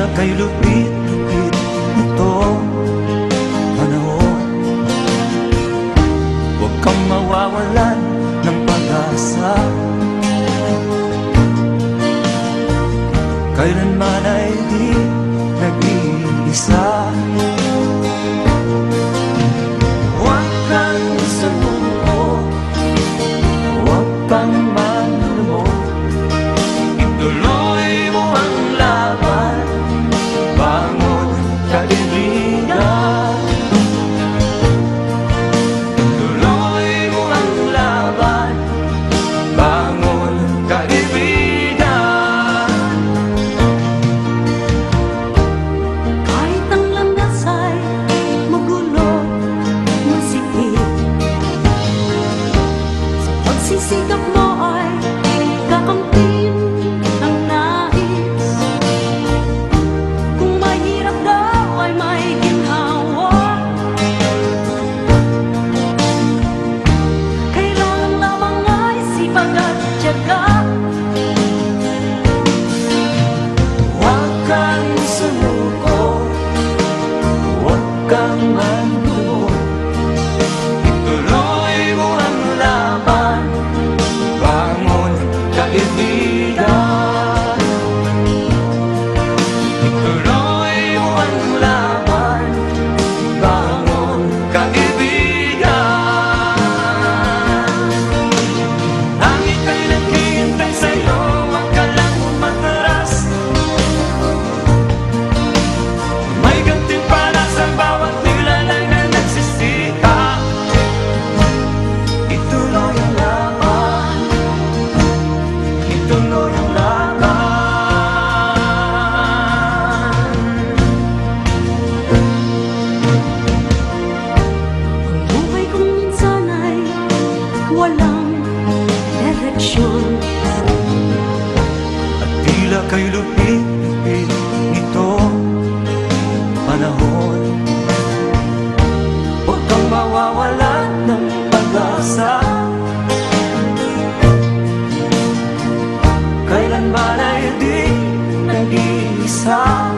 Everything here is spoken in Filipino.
Tila kay lupit-lupit itong panahon. Huwag kang mawawalan ng pag-asa, kailanman ay di nag-iisa. Huwag kang sumuko, huwag kang manlumod, ituloy mo ang laban, bangon kaibigan. Ituloy mo ang laban, bangon kaibigan. Kahit ang landas ay magulo, masikip, sa pagsisikap mo ay kakamtin ang nais. Kung mahirap daw ay may ginhawa, kailangan lamang ay sipag at tiyaga. Huwag kang sumuko, huwag kang manlumod, ituloy mo ang laban, bangon kaibigan. Ituloy mo ang laban, bangon kaibigan. Ang ika'y naghihintay sa'yo, huwag ka lang umatras. May gantimpala sa bawat nilalang na nagsisikap. Ituloy ang laban, ituloy ang laban. Ang buhay kong minsan ay walang direksyon. At tila kay lupit-lupit nitong panahon. Huwag kang mawawalan ng pag-asa, kailanman ay di nag-iisa.